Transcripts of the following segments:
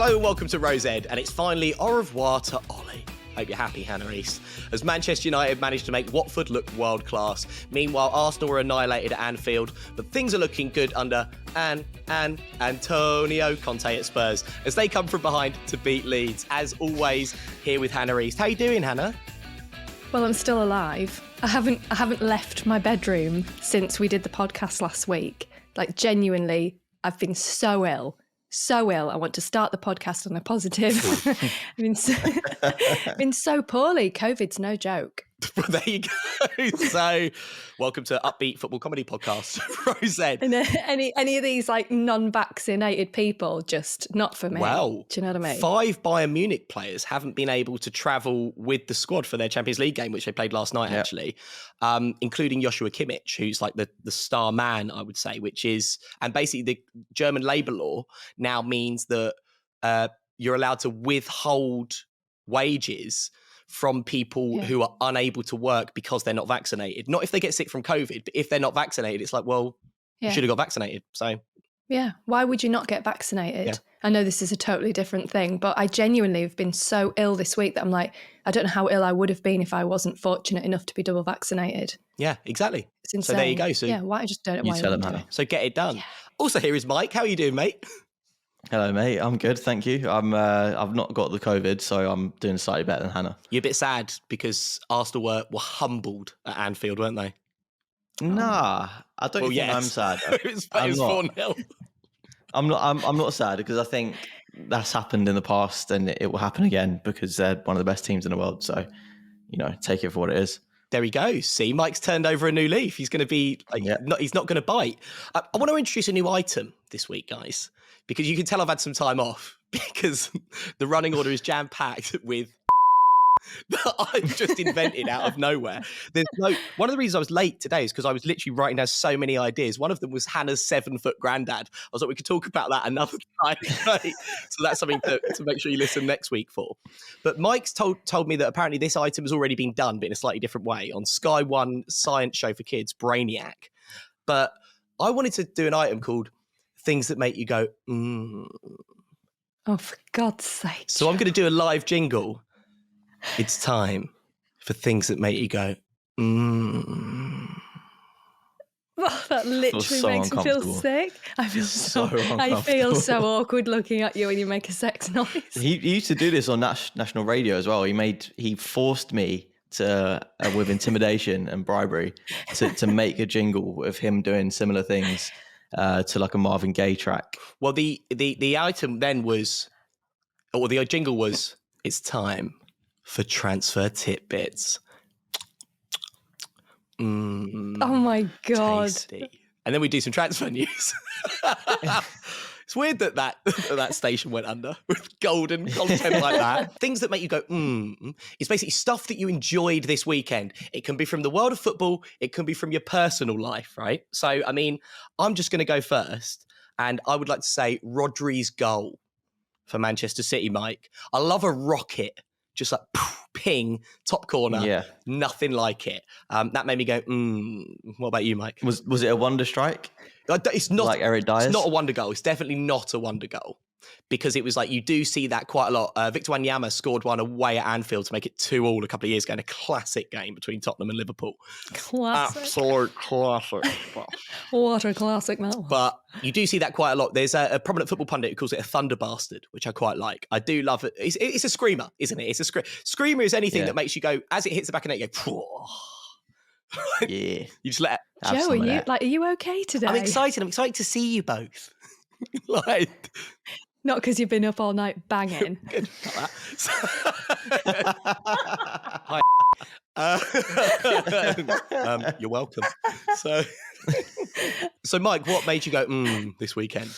Hello and welcome to Rose Ed, and it's finally au revoir to Ollie. Hope you're happy, Hannah East. As Manchester United managed to make Watford look world class. Meanwhile, Arsenal were annihilated at Anfield, but things are looking good under Antonio Conte at Spurs as they come from behind to beat Leeds. As always, here with Hannah East. How you doing, Hannah? Well, I'm still alive. I haven't left my bedroom since we did the podcast last week. Like, genuinely, I've been so ill. I want to start the podcast on a positive. I've been so poorly. COVID's no joke. Well, there you go. So, welcome to Upbeat Football Comedy Podcast, Rose Ed. And any of these like non-vaccinated people, just not for me. Well, do you know what I mean? 5 Bayern Munich players haven't been able to travel with the squad for their Champions League game, which they played last night, actually, including Joshua Kimmich, who's like the star man, I would say, which is, and basically the German labour law now means that you're allowed to withhold wages from people who are unable to work because they're not vaccinated. Not if they get sick from COVID, but if they're not vaccinated, it's like, well, you should have got vaccinated. So, yeah, why would you not get vaccinated? Yeah. I know this is a totally different thing, but I genuinely have been so ill this week that I'm like, I don't know how ill I would have been if I wasn't fortunate enough to be double vaccinated. Yeah, exactly. It's insane. So there you go. So yeah, why I just don't know why. You tell them, Hannah. So get it done. Yeah. Also, here is Mike. How are you doing, mate? Hello, mate. I'm good, thank you. I've not got the COVID, so I'm doing slightly better than Hannah. You're a bit sad because Arsenal were humbled at Anfield, weren't they? Nah, I don't think I'm sad. It was 4-0. I'm not sad because I think that's happened in the past and it will happen again because they're one of the best teams in the world. So, take it for what it is. There he goes. See, Mike's turned over a new leaf. He's going to be he's not going to bite. I want to introduce a new item this week, guys, because you can tell I've had some time off because the running order is jam-packed with that I've just invented out of nowhere. One of the reasons I was late today is because I was literally writing down so many ideas. One of them was Hannah's 7-foot granddad. I was like, we could talk about that another time. So that's something to make sure you listen next week for. But Mike's told me that apparently this item has already been done, but in a slightly different way on Sky One science show for kids, Brainiac. But I wanted to do an item called Things That Make You Go, Oh, for God's sake. So I'm going to do a live jingle. It's time for things that make you go, Oh, that literally makes me feel sick. I feel so awkward looking at you when you make a sex noise. He used to do this on national radio as well. He forced me to, with intimidation and bribery, to make a jingle of him doing similar things to like a Marvin Gaye track. Well, the item then was, or the jingle was, it's time for transfer tidbits. Oh my God. Tasty. And then we do some transfer news. It's weird that station went under with golden content like that. Things that make you go, It's basically stuff that you enjoyed this weekend. It can be from the world of football. It can be from your personal life, right? So, I mean, I'm just going to go first. And I would like to say Rodri's goal for Manchester City, Mike. I love a rocket. Just like ping, top corner, nothing like it. That made me go, What about you, Mike? Was it a wonder strike? It's not like Eric Dyer's? It's not a wonder goal. It's definitely not a wonder goal because it was like you do see that quite a lot. Victor Wanyama scored one away at Anfield to make it 2-2 a couple of years ago in a classic game between Tottenham and Liverpool. Classic. Absolute classic. What a classic now. But you do see that quite a lot. There's a prominent football pundit who calls it a thunder bastard, which I quite like. I do love it. It's a screamer, isn't it? It's a screamer is anything that makes you go, as it hits the back of the net, you go, Yeah. You just let it. Joe, are you okay today? I'm excited to see you both. Not because you've been up all night banging. Good. Hi. You're welcome. So Mike, what made you go this weekend?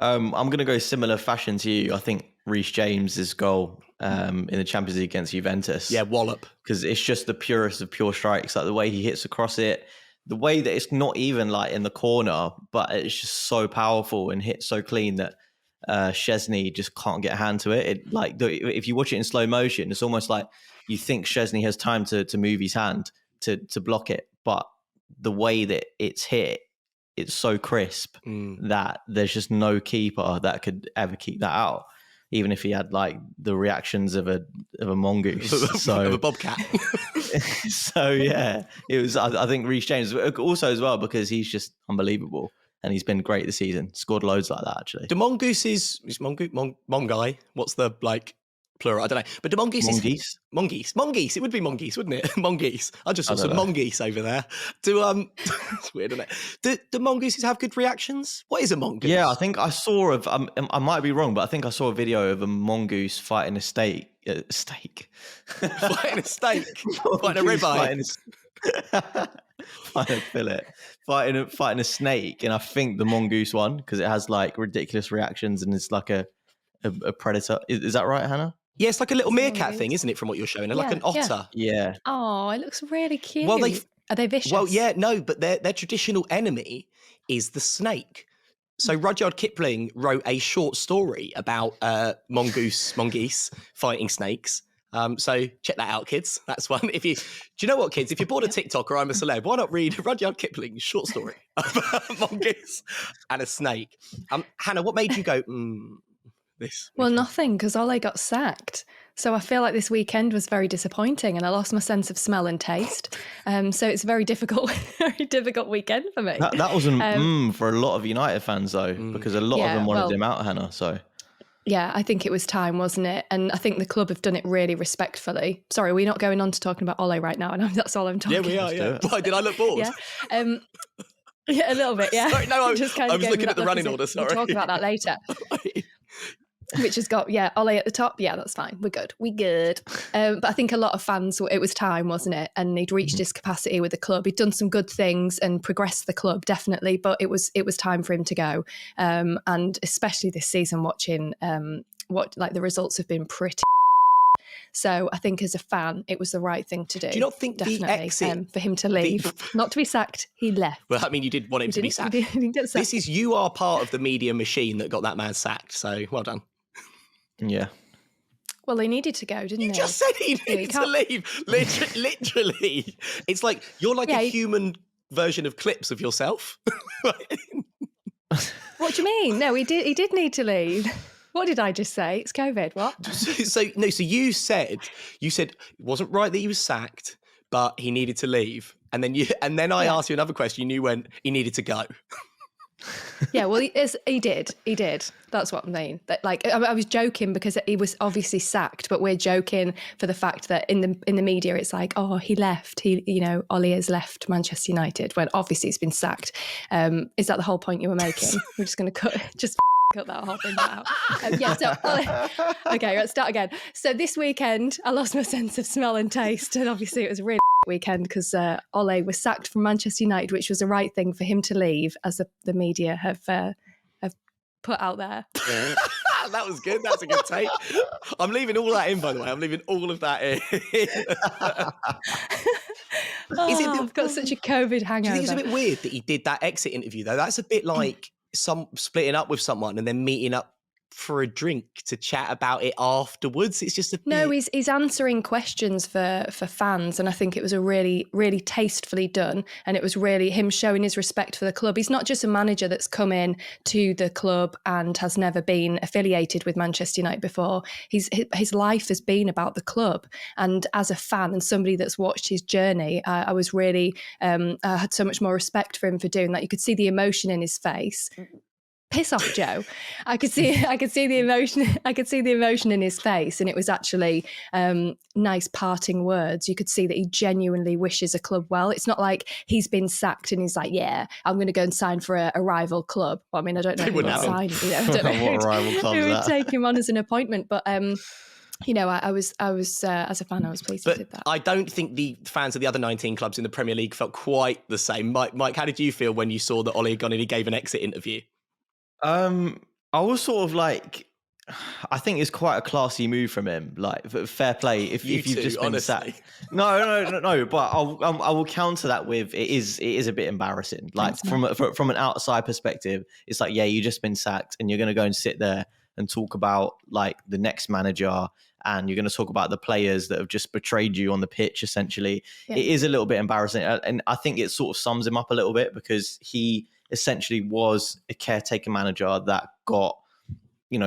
I'm going to go similar fashion to you. I think Reece James' goal in the Champions League against Juventus. Yeah, wallop. Because it's just the purest of pure strikes. Like the way he hits across it, the way that it's not even like in the corner, but it's just so powerful and hits so clean that Szczesny just can't get a hand to it. If you watch it in slow motion, it's almost like you think Szczesny has time to move his hand to block it, but the way that it's hit, it's so crisp that there's just no keeper that could ever keep that out. even if he had like the reactions of a mongoose. So of a bobcat. so yeah, it was. I think Reece James also as well, because he's just unbelievable and he's been great this season. Scored loads like that actually. Do mongooses is mongai? What's the like plural? I don't know. But do mongooses mongoose? It would be mongoose, wouldn't it? Mongoose. I just saw some mongoose over there. Do it's weird, isn't it? Do mongooses have good reactions? What is a mongoose? Yeah, I think I saw I might be wrong, but I think I saw a video of a mongoose fighting a steak. Fighting a steak, fighting a ribeye, fighting a fillet, fighting a snake, and I think the mongoose won because it has like ridiculous reactions and it's like a predator. Is that right, Hannah? Yeah, it's like a little meerkat thing, isn't it? From what you're showing, like an otter. Yeah. Oh, it looks really cute. Well, are they vicious? Well, yeah, no, but their traditional enemy is the snake. So Rudyard Kipling wrote a short story about mongoose fighting snakes. So check that out, kids. That's one. Do you know what, kids? If you're bored of TikTok or I'm a Celeb, why not read Rudyard Kipling's short story about a mongoose and a snake? Hannah, what made you go, this? Well, nothing, because Ole got sacked. So I feel like this weekend was very disappointing and I lost my sense of smell and taste. So it's a very difficult weekend for me. That was for a lot of United fans, though, because a lot of them wanted him out, Hannah. So yeah, I think it was time, wasn't it? And I think the club have done it really respectfully. Sorry, we're not going on to talking about Ole right now, and that's all I'm talking about. Yeah, we are, yeah. Why, did I look bored? Yeah. Yeah, a little bit, yeah. Sorry, no, I was looking at the running order, sorry. We'll talk about that later. Which has got, Ole at the top. Yeah, that's fine. We're good. But I think a lot of fans, it was time, wasn't it? And he'd reached his capacity with the club. He'd done some good things and progressed the club, definitely. But it was time for him to go. And especially this season, watching the results have been pretty. So I think as a fan, it was the right thing to do. Do you not think definitely, the exit for him to leave, not to be sacked, he left. Well, I mean, you did want him to be sacked. You are part of the media machine that got that man sacked. So well done. Yeah. Well, he needed to go, didn't he? You just said he needed to leave. Literally. It's like you're like a human version of clips of yourself. What do you mean? No, he did need to leave. What did I just say? It's COVID. What? So you said it wasn't right that he was sacked, but he needed to leave. And then I asked you another question. You went, he needed to go. Yeah, well, he did. That's what I'm saying. That, like, I was joking because he was obviously sacked, but we're joking for the fact that in the media it's like, oh, he left. Ole has left Manchester United when obviously he's been sacked. Is that the whole point you were making? We're just going to cut that whole thing out. Okay, let's start again. So this weekend, I lost my sense of smell and taste, and obviously it was a really weekend because Ole was sacked from Manchester United, which was the right thing for him to leave, as the media have put out there. That was good. That's a good take. I'm leaving all that in, by the way. I'm leaving all of that in. I've got such a COVID hangover. Do you think it's a bit weird that he did that exit interview, though? That's a bit like splitting up with someone and then meeting up for a drink to chat about it afterwards. It's just No, he's answering questions for fans, and I think it was a really, really tastefully done, and it was really him showing his respect for the club. He's not just a manager that's come in to the club and has never been affiliated with Manchester United before. His life has been about the club, and as a fan and somebody that's watched his journey, I was really I had so much more respect for him for doing that. You could see the emotion in his face. Piss off, Joe. I could see the emotion. I could see the emotion in his face, and it was actually nice parting words. You could see that he genuinely wishes a club well. It's not like he's been sacked and he's like, "Yeah, I'm going to go and sign for a rival club." Well, I mean, I don't know who would sign. I don't know what a rival club who would take him on as an appointment, but. I was as a fan, I was pleased he did that. I don't think the fans of the other 19 clubs in the Premier League felt quite the same. Mike, how did you feel when you saw that Ole had gone and he gave an exit interview? I was sort of like, I think it's quite a classy move from him. Like, fair play. If you've just been sacked, no. But I will counter that with it is a bit embarrassing. Like from an outside perspective, it's like, yeah, you just been sacked, and you're going to go and sit there and talk about like the next manager, and you're going to talk about the players that have just betrayed you on the pitch. Essentially, It is a little bit embarrassing, and I think it sort of sums him up a little bit because he essentially was a caretaker manager that got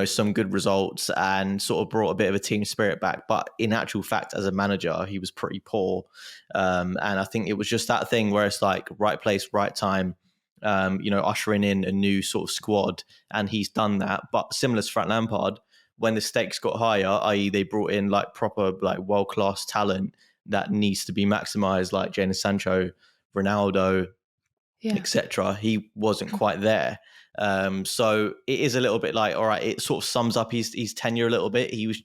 some good results and sort of brought a bit of a team spirit back. But in actual fact, as a manager, he was pretty poor. And I think it was just that thing where it's like right place, right time, ushering in a new sort of squad. And he's done that. But similar to Frank Lampard, when the stakes got higher, i.e. they brought in like proper like world-class talent that needs to be maximized, like Jadon Sancho, Ronaldo, etc. He wasn't quite there. So it is a little bit like, all right, it sort of sums up his tenure a little bit. He was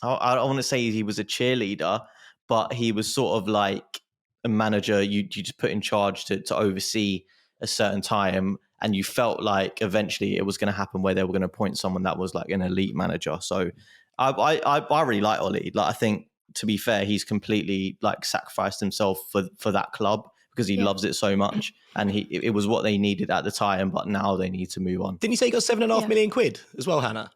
I don't want to say he was a cheerleader, but he was sort of like a manager you just put in charge to oversee a certain time, and you felt like eventually it was going to happen where they were going to appoint someone that was like an elite manager. So I really like Ollie. Like, I think, to be fair, he's completely like sacrificed himself for that club because he loves it so much, and it was what they needed at the time. But now they need to move on. Didn't you say he got £7.5 million as well, Hannah?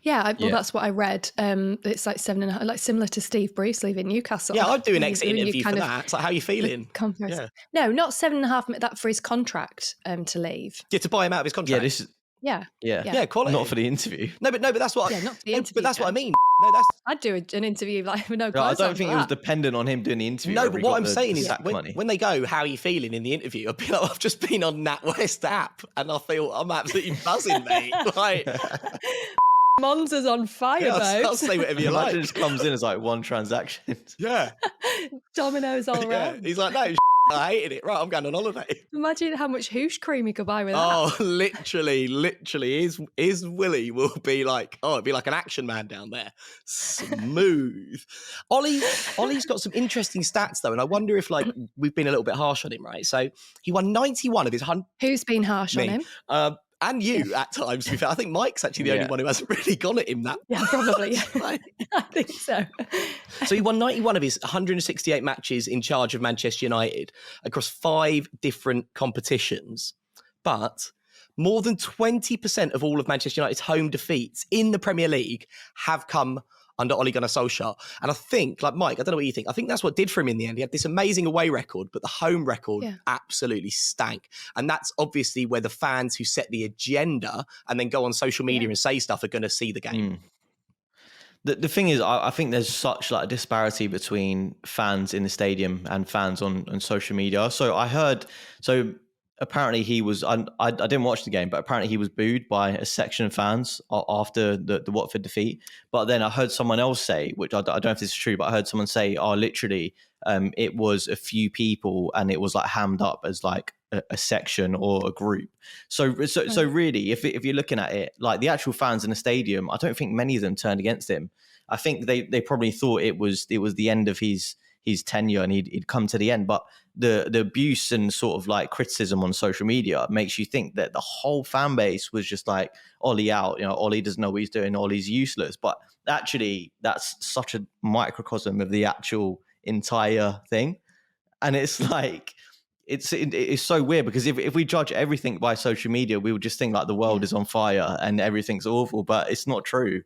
Yeah, well, that's what I read. It's like 7.5, like similar to Steve Bruce leaving Newcastle. Yeah, I'd do an exit interview for that. It's like, how are you feeling? Yeah. No, not 7.5. That for his contract to leave. Yeah, to buy him out of his contract. Yeah, this is. Yeah, quality. Not for the interview. No, but that's what. Yeah, not for the interview. But that's what I mean. No, that's. I'd do an interview like with no. I don't think it was dependent on him doing the interview. No, but what I'm saying is, when they go, "How are you feeling?" in the interview, I'd be like, "I've just been on NatWest app, and I feel I'm absolutely buzzing, mate." Like. Monza's on fire, I'll say whatever you like. Imagine it just comes in as like one transaction. Yeah. Dominoes all around. He's like, no, I hated it. Right, I'm going on holiday. Imagine how much hoosh cream he could buy with that. Oh, literally. His Willie will be like, it'd be like an action man down there. Smooth. Ollie's got some interesting stats, though, and I wonder if, like, we've been a little bit harsh on him, right? So he won 91 of his 100. Who's been harsh on him? And you at times, to be fair. I think Mike's actually the only one who hasn't really gone at him that. Yeah, probably. I think so. So he won 91 of his 168 matches in charge of Manchester United across 5 different competitions. But more than 20% of all of Manchester United's home defeats in the Premier League have come under Ole Gunnar Solskjaer. And I think, like Mike, I don't know what you think, I think that's what did for him in the end. He had this amazing away record, but the home record absolutely stank. And that's obviously where the fans who set the agenda and then go on social media and say stuff are going to see the game. The thing is, I think there's such like a disparity between fans in the stadium and fans on social media. So I heard, apparently he was, I didn't watch the game, but apparently he was booed by a section of fans after the Watford defeat. But then I heard someone else say, which I don't know if this is true, but I heard someone say, literally, it was a few people and it was like hammed up as like a section or a group. So really, if you're looking at it, like the actual fans in the stadium, I don't think many of them turned against him. I think they probably thought it was the end of his tenure and he'd come to the end. But the abuse and sort of like criticism on social media makes you think that the whole fan base was just like, Ollie out, Ollie doesn't know what he's doing, Ollie's useless. But actually that's such a microcosm of the actual entire thing. And it's like, it's so weird because if we judge everything by social media, we would just think like the world is on fire and everything's awful, but it's not true.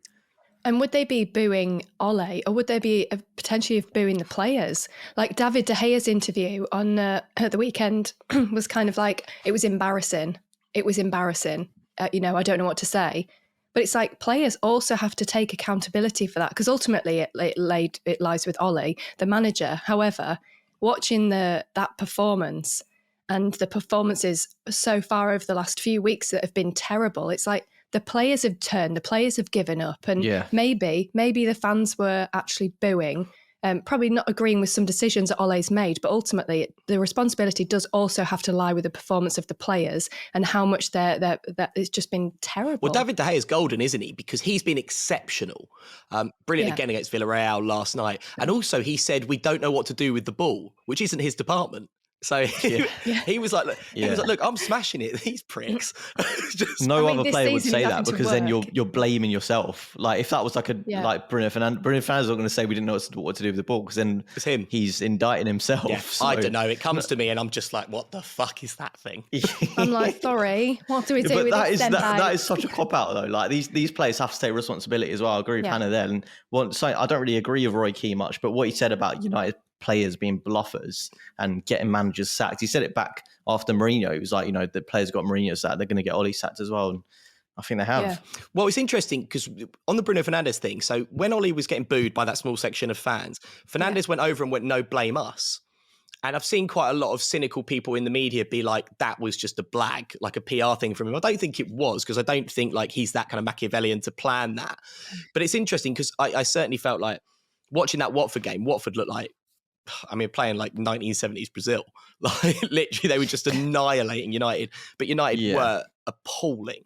And would they be booing Ole, or would they be potentially booing the players? Like David De Gea's interview on the weekend was kind of like, it was embarrassing. It was embarrassing. I don't know what to say. But it's like players also have to take accountability for that, because ultimately it lies with Ole, the manager. However, watching that performance and the performances so far over the last few weeks that have been terrible, it's like, the players have turned, the players have given up, and maybe the fans were actually booing, probably not agreeing with some decisions that Ole's made, but ultimately the responsibility does also have to lie with the performance of the players and how much that it's just been terrible. Well, David De Gea is golden, isn't he? Because he's been exceptional. Brilliant again against Villarreal last night. And also he said, we don't know what to do with the ball, which isn't his department. So he was like, look, I'm smashing it. These pricks. No other player would say that, because then you're blaming yourself. Like if that was like like Bruno Fernandes are going to say we didn't know what to do with the ball, because then it's him. He's indicting himself. Yeah, so. I don't know. It comes to me and I'm just like, what the fuck is that thing? I'm like, sorry, what do we do with this? That is such a cop out though. Like these players have to take responsibility as well. I agree with Hannah there. And I don't really agree with Roy Keane much, but what he said about United players being bluffers and getting managers sacked. He said it back after Mourinho. He was like, the players got Mourinho sacked, they're going to get Ollie sacked as well. And I think they have. Yeah. Well, it's interesting because on the Bruno Fernandes thing, so when Ollie was getting booed by that small section of fans, Fernandes went over and went, no, blame us. And I've seen quite a lot of cynical people in the media be like, that was just a blag, like a PR thing from him. I don't think it was, because I don't think like he's that kind of Machiavellian to plan that. But it's interesting because I certainly felt like watching that Watford game, Watford looked like, I mean, playing like 1970s Brazil. Like literally they were just annihilating United. But United were appalling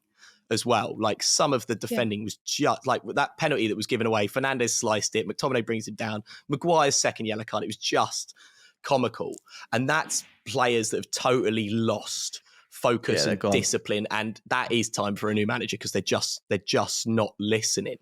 as well. Like some of the defending was just like that penalty that was given away. Fernandes sliced it. McTominay brings him down. Maguire's second yellow card. It was just comical. And that's players that have totally lost focus and discipline. And that is time for a new manager because they're just not listening.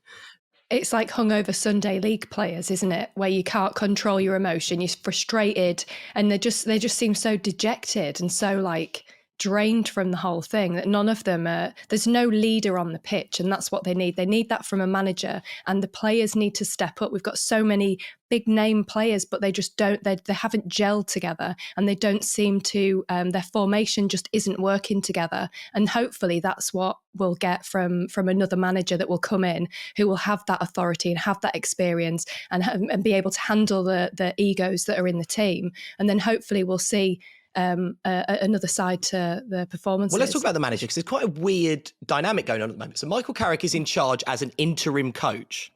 It's like hungover Sunday league players, isn't it? Where you can't control your emotion, you're frustrated, and they just seem so dejected and so like drained from the whole thing that none of them there's no leader on the pitch, and that's what they need. They need that from a manager, and the players need to step up. We've got so many big name players, but they just don't, they haven't gelled together, and they don't seem to, their formation just isn't working together. And hopefully that's what we'll get from another manager that will come in who will have that authority and have that experience and be able to handle the egos that are in the team. And then hopefully we'll see another side to the performances. Well, let's talk about the manager because there's quite a weird dynamic going on at the moment. So Michael Carrick is in charge as an interim coach.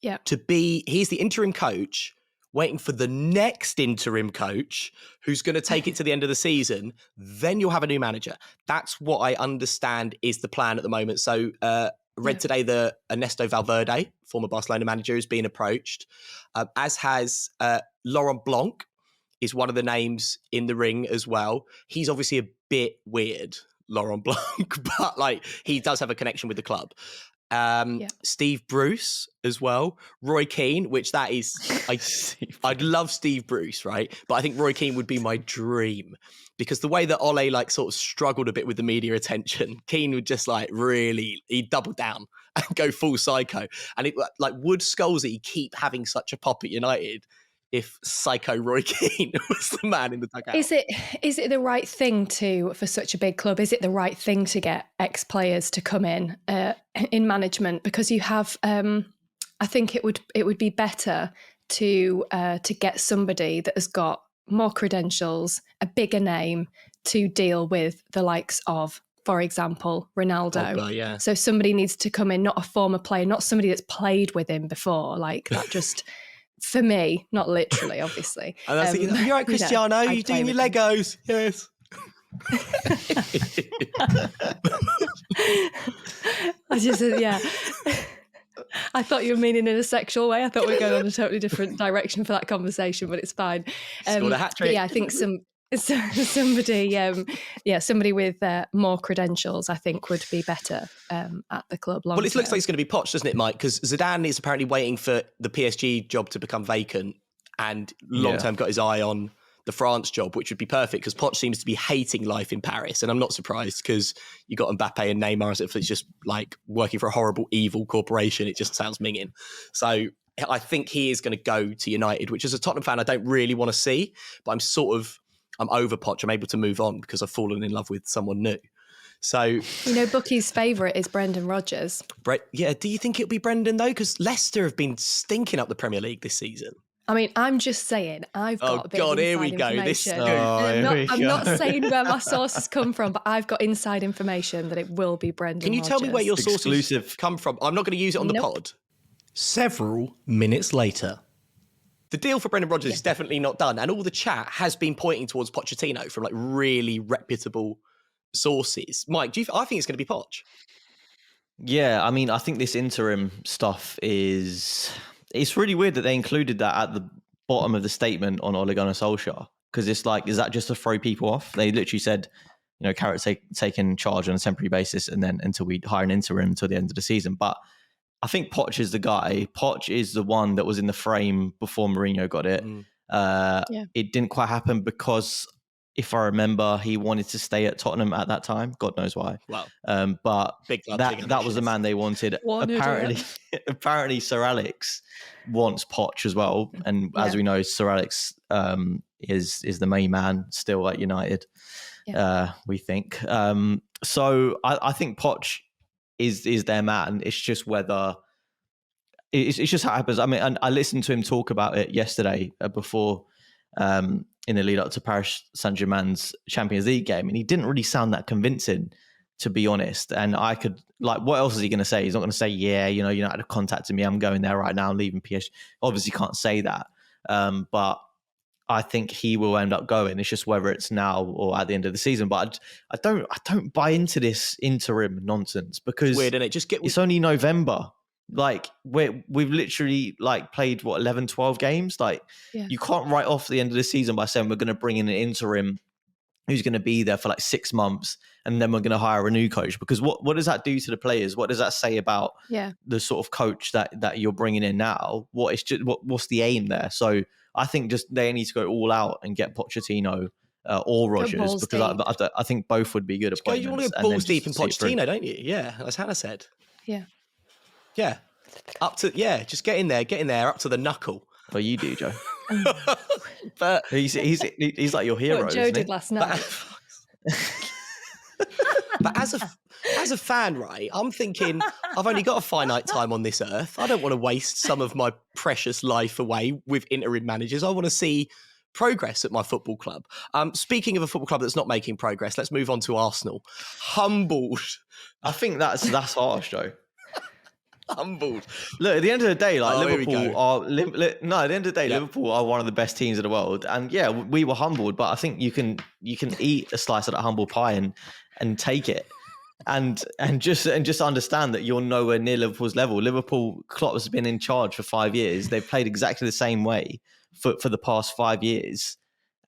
Yeah. He's the interim coach waiting for the next interim coach who's going to take it to the end of the season. Then you'll have a new manager. That's what I understand is the plan at the moment. So read today that Ernesto Valverde, former Barcelona manager, is being approached, as has Laurent Blanc, is one of the names in the ring as well. He's obviously a bit weird, Laurent Blanc, but like he does have a connection with the club. Steve Bruce as well. Roy Keane, which that is, I'd love Steve Bruce, right? But I think Roy Keane would be my dream because the way that Ole like sort of struggled a bit with the media attention, Keane would just like really, he'd double down and go full psycho. And it like, would Scholesy keep having such a pop at United if Psycho Roy Keane was the man in the dugout? Is it the right thing for such a big club? Is it the right thing to get ex-players to come in management? Because you have, I think it would be better to get somebody that has got more credentials, a bigger name to deal with the likes of, for example, Ronaldo. So somebody needs to come in, not a former player, not somebody that's played with him before. Like that just... For me, not literally, obviously. And I was thinking, you're right, Cristiano, you're doing your Legos. Yes. I just, I thought you were meaning in a sexual way. I thought we were going on a totally different direction for that conversation, but it's fine. Scored a hat trick. Yeah, I think somebody with more credentials, I think, would be better at the club long term. Well, it looks like it's going to be Poch, doesn't it, Mike? Because Zidane is apparently waiting for the PSG job to become vacant and long-term got his eye on the France job, which would be perfect because Poch seems to be hating life in Paris. And I'm not surprised because you got Mbappe and Neymar as if it's just like working for a horrible, evil corporation. It just sounds minging. So I think he is going to go to United, which as a Tottenham fan, I don't really want to see, but I'm over Poch. I'm able to move on because I've fallen in love with someone new. So, Bookie's favourite is Brendan Rodgers. Do you think it'll be Brendan though? Because Leicester have been stinking up the Premier League this season. I mean, I'm just saying, I've got a bit of inside here we go. Information. I'm not saying where my sources come from, but I've got inside information that it will be Brendan Can you tell me where your sources come from? I'm not going to use it on the pod. Several minutes later. The deal for Brendan Rodgers is definitely not done. And all the chat has been pointing towards Pochettino from like really reputable sources. Mike, I think it's going to be Poch. Yeah, I mean, I think this interim stuff it's really weird that they included that at the bottom of the statement on Ole Gunnar Solskjaer. Because it's like, is that just to throw people off? They literally said, Carrick's taking charge on a temporary basis and then until we hire an interim until the end of the season. But I think Poch is the guy. Poch is the one that was in the frame before Mourinho got it. It didn't quite happen because, if I remember, he wanted to stay at Tottenham at that time. God knows why. Wow. But that was the man they wanted. Apparently, Sir Alex wants Poch as well. And as we know, Sir Alex is the main man still at United, we think. So I think Poch is their man. It's just whether it's just how it happens. I mean, and I listened to him talk about it yesterday before in the lead up to Paris Saint-Germain's Champions League game, and he didn't really sound that convincing, to be honest. And I could, like, what else is he going to say? He's not going to say, yeah, you know, United have contacted me, I'm going there right now, I'm leaving PSG. Obviously can't say that. But I think he will end up going. It's just whether it's now or at the end of the season. But I don't buy into this interim nonsense, because Weird, isn't it? It's only November. Like, we've literally like played 11, 12 games. Like, you can't write off the end of the season by saying we're going to bring in an interim who's going to be there for like 6 months, and then we're going to hire a new coach. Because what does that do to the players? What does that say about the sort of coach that you're bringing in now? What's the aim there? So I think just they need to go all out and get Pochettino or Rodgers, because I think both would be good appointments. You want to go balls deep in Pochettino, don't you? Yeah, as Hannah said. Yeah. Just get in there, up to the knuckle. Well, you do, Joe. But he's like your hero. What Joe did last night. But as a fan, right, I'm thinking, I've only got a finite time on this earth. I don't want to waste some of my precious life away with interim managers. I want to see progress at my football club. Speaking of a football club that's not making progress, let's move on to Arsenal. Humbled. I think that's harsh, Joe. Humbled. Look, at the end of the day, like Liverpool are. At the end of the day, Liverpool are one of the best teams in the world, and we were humbled. But I think you can eat a slice of that humble pie and take it, and just understand that you're nowhere near Liverpool's level. Liverpool, Klopp has been in charge for 5 years. They've played exactly the same way for the past 5 years,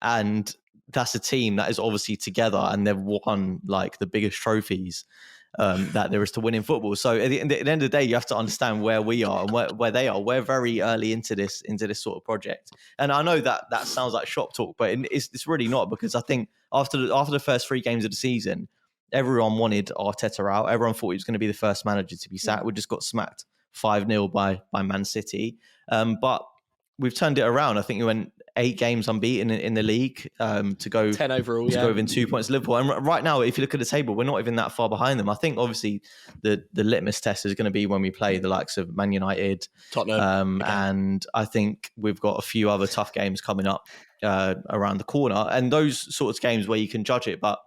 and that's a team that is obviously together, and they've won like the biggest trophies that there is to win in football. So at the end of the day, you have to understand where we are and where they are. We're very early into this sort of project. And I know that sounds like shop talk, but it's really not, because I think after the first 3 games of the season, everyone wanted Arteta out. Everyone thought he was going to be the first manager to be sacked. We just got smacked 5-0 by Man City. But we've turned it around. I think we went 8 games unbeaten in the league to go 10 overall, to go within 2 points to Liverpool. And right now, if you look at the table, we're not even that far behind them. I think obviously the litmus test is going to be when we play the likes of Man United, Tottenham, and I think we've got a few other tough games coming up around the corner, and those sorts of games where you can judge it. But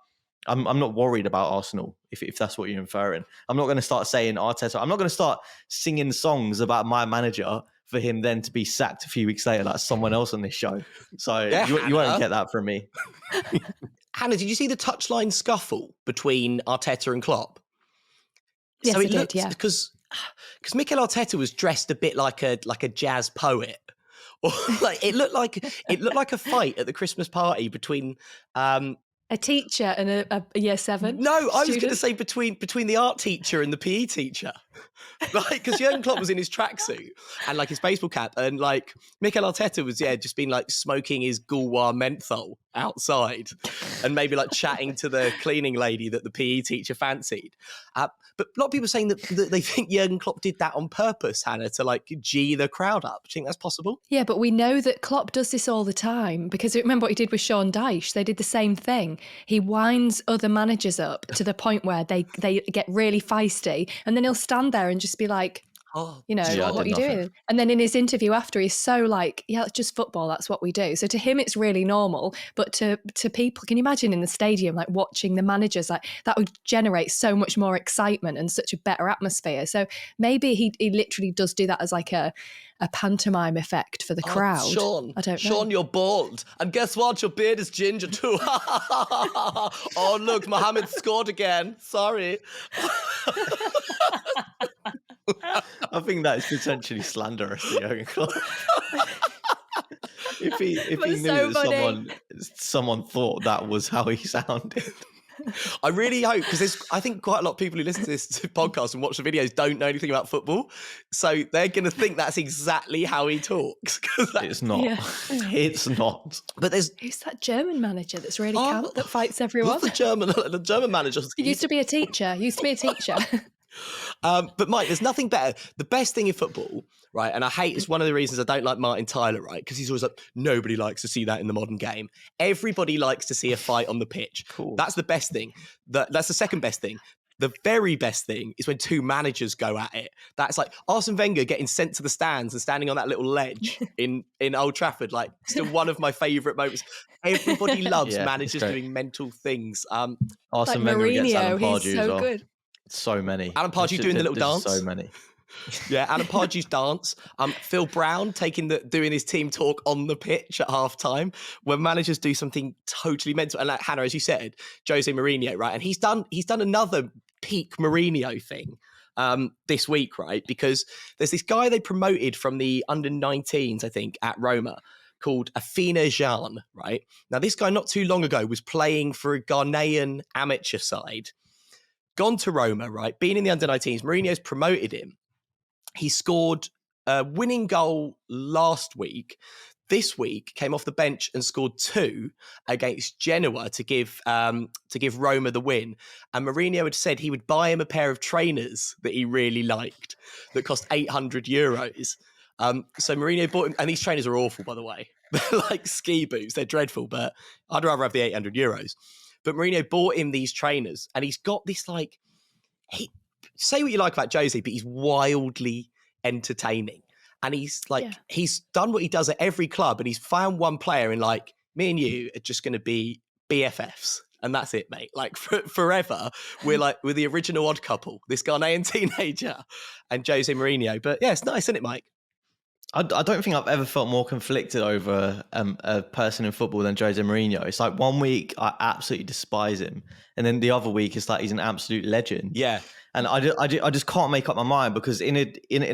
I'm not worried about Arsenal, if that's what you're inferring. I'm not going to start saying Arteta. I'm not going to start singing songs about my manager for him then to be sacked a few weeks later like someone else on this show. So you won't get that from me. Hannah, did you see the touchline scuffle between Arteta and Klopp? Yes, so I did, yeah. Because Mikel Arteta was dressed a bit like a jazz poet. Or like it looked like a fight at the Christmas party between a teacher and a year 7. No, I was going to say between the art teacher and the PE teacher. Like, because Jurgen Klopp was in his tracksuit and like his baseball cap, and like Mikel Arteta was just been like smoking his Gaulois menthol outside, and maybe like chatting to the cleaning lady that the PE teacher fancied. But a lot of people are saying that they think Jurgen Klopp did that on purpose, Hannah, to like G the crowd up. Do you think that's possible? Yeah, but we know that Klopp does this all the time, because remember what he did with Sean Dyche? They did the same thing. He winds other managers up to the point where they get really feisty, and then he'll stand there and just be like, what are you doing? And then in his interview after, he's so like, yeah, it's just football, that's what we do. So to him, it's really normal. But to people, can you imagine in the stadium, like watching the managers, like that would generate so much more excitement and such a better atmosphere. So maybe he literally does do that as like a pantomime effect for the crowd. Sean, I don't know. Sean, you're bald. And guess what? Your beard is ginger too. Oh, look, Mohammed scored again. Sorry. I think that is potentially slanderous to Jurgen Klopp. if he knew that someone thought that was how he sounded. I really hope, because I think quite a lot of people who listen to this podcast and watch the videos don't know anything about football, so they're going to think that's exactly how he talks. It's not. Yeah. It's not. But who's that German manager that's really camp that fights everyone? The German manager. He used to be a teacher. But Mike, there's nothing better. The best thing in football, right? And I hate, it's one of the reasons I don't like Martin Tyler, right? Because he's always like, nobody likes to see that in the modern game. Everybody likes to see a fight on the pitch. Cool. That's the best thing. That's the second best thing. The very best thing is when two managers go at it. That's like Arsene Wenger getting sent to the stands and standing on that little ledge in Old Trafford. Like, still one of my favourite moments. Everybody loves managers doing mental things. Arsene like Wenger against Alan Mourinho, he's Pardew so as well. good. So many. Alan Pardew doing the little dance. So many. Yeah, Alan Pardew's dance. Phil Brown doing his team talk on the pitch at half time, when managers do something totally mental. And like Hannah, as you said, Jose Mourinho, right? And he's done another peak Mourinho thing this week, right? Because there's this guy they promoted from the under-19s, I think, at Roma, called Afina Jean, right? Now, this guy not too long ago was playing for a Ghanaian amateur side, gone to Roma, right? Being in the under-19s, Mourinho's promoted him. He scored a winning goal last week. This week, came off the bench and scored 2 against Genoa to give Roma the win. And Mourinho had said he would buy him a pair of trainers that he really liked that cost €800. So Mourinho bought him, and these trainers are awful, by the way. They're like ski boots. They're dreadful, but I'd rather have the €800. But Mourinho bought him these trainers, and he's got this like say what you like about Jose, but he's wildly entertaining. And he's like, he's done what he does at every club, and he's found one player in like, me and you are just going to be BFFs. And that's it, mate. Like forever, we're the original odd couple, this Ghanaian teenager and Jose Mourinho. But yeah, it's nice, isn't it, Mike? I don't think I've ever felt more conflicted over a person in football than Jose Mourinho. It's like one week I absolutely despise him, and then the other week it's like he's an absolute legend. Yeah. And I just can't make up my mind, because in a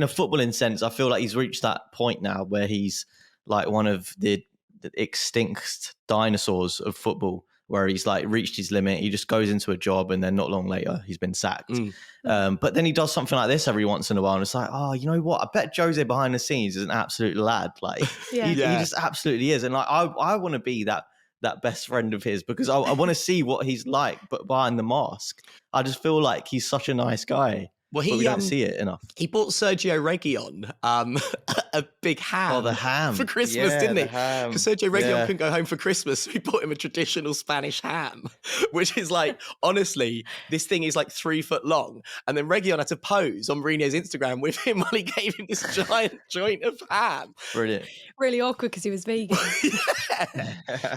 footballing sense, I feel like he's reached that point now where he's like one of the extinct dinosaurs of football, where he's like reached his limit. He just goes into a job, and then not long later he's been sacked. But then he does something like this every once in a while, and it's like, oh, you know what? I bet Jose behind the scenes is an absolute lad. Like he just absolutely is. And like I want to be that best friend of his, because I want to see what he's like, but behind the mask. I just feel like he's such a nice guy. Well, but we don't see it enough. He bought Sergio Reguilon a big ham. Oh, the ham for Christmas, didn't he? Because Sergio Reguilon couldn't go home for Christmas, so he bought him a traditional Spanish ham, which is like, honestly, this thing is like 3 foot long. And then Reguilon had to pose on Mourinho's Instagram with him while he gave him this giant joint of ham. Brilliant. Really awkward because he was vegan.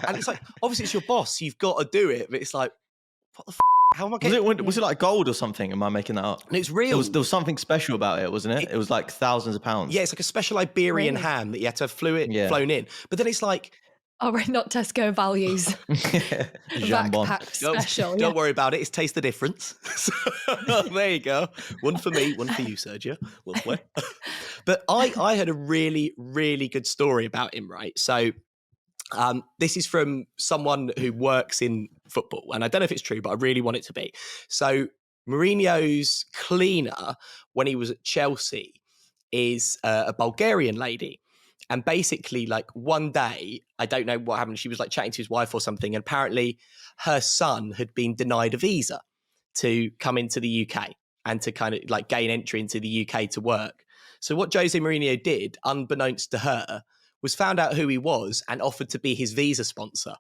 And it's like, obviously it's your boss, you've got to do it, but it's like, what the f***? How am I getting... Was it like gold or something? Am I making that up? And it's real. There was something special about it, wasn't it? It was like thousands of pounds. Yeah, it's like a special Iberian ham that you had to have flown in. But then it's like... Oh, right, not Tesco values. Backpack special. Don't worry about it. It's taste the difference. So, there you go. One for me, one for you, Sergio. Lovely. But I heard a really, really good story about him, right? So... this is from someone who works in football, and I don't know if it's true, but I really want it to be. So Mourinho's cleaner when he was at Chelsea is a Bulgarian lady. And basically, like one day, I don't know what happened. She was like chatting to his wife or something. And apparently her son had been denied a visa to come into the UK and to kind of like gain entry into the UK to work. So what Jose Mourinho did, unbeknownst to her, was found out who he was and offered to be his visa sponsor.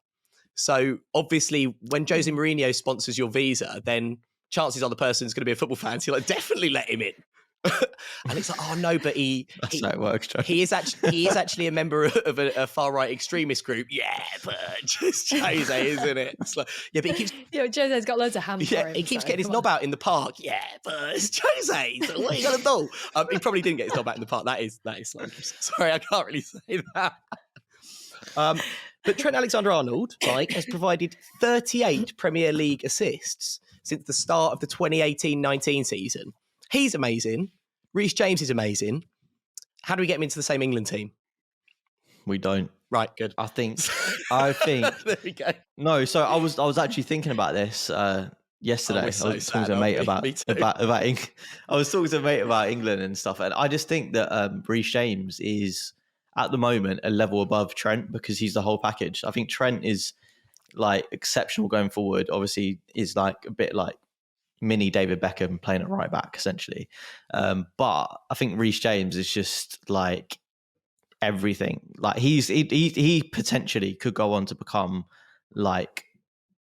So obviously when Jose Mourinho sponsors your visa, then chances are the person's going to be a football fan. So you're like, definitely let him in. And it's like, oh no, but that's how it works, Joe. He is actually a member of a far right extremist group. Yeah, but just Jose, isn't it? It's like, yeah, but he keeps. Jose's got loads of ham for him. He keeps getting his knob out in the park. Yeah, but it's Jose. So what are you gonna do? He probably didn't get his knob out in the park. That is slanderous. Sorry, I can't really say that. But Trent Alexander-Arnold, Mike, has provided 38 Premier League assists since the start of the 2018-19 season. He's amazing. Reece James is amazing. How do we get him into the same England team? We don't. Right, good. I think. There we go. No, so I was actually thinking about this yesterday. I was talking to a mate about I was talking to a mate about England and stuff, and I just think that Reece James is at the moment a level above Trent, because he's the whole package. I think Trent is like exceptional going forward. Obviously, is like a bit like mini David Beckham playing at right back, essentially. But I think Reece James is just like everything. Like he potentially could go on to become like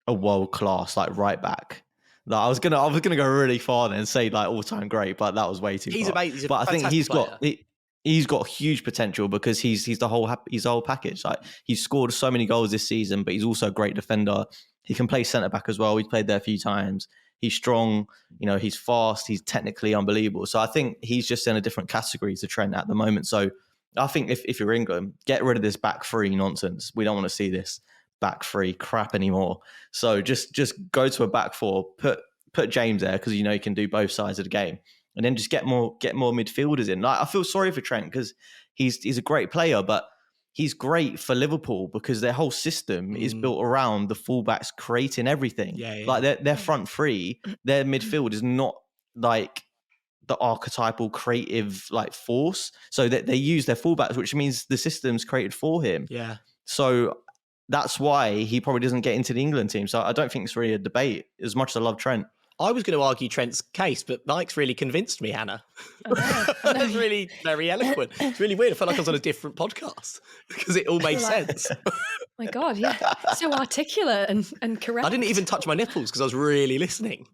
a world class like right back. Like, I was gonna go really far and say like all-time great, but that was way too He's far. amazing. He's a but I think fantastic he's got huge potential because he's the whole package. Like, he's scored so many goals this season, but he's also a great defender. He can play centre back as well. He's played there a few times. He's strong. He's fast. He's technically unbelievable. So I think he's just in a different category to Trent at the moment. So I think if you're England, get rid of this back three nonsense. We don't want to see this back three crap anymore. So just go to a back four. Put James there because he can do both sides of the game, and then just get more midfielders in. Like, I feel sorry for Trent because he's a great player, but he's great for Liverpool because their whole system is built around the fullbacks creating everything. Yeah. Like their front three, their midfield is not like the archetypal creative like force. So that they use their fullbacks, which means the system's created for him. Yeah. So that's why he probably doesn't get into the England team. So I don't think it's really a debate as much as I love Trent. I was going to argue Trent's case, but Mike's really convinced me, Hannah. That's really very eloquent. It's really weird. I felt like I was on a different podcast because it all made sense. Oh my God, yeah. So articulate and correct. I didn't even touch my nipples because I was really listening.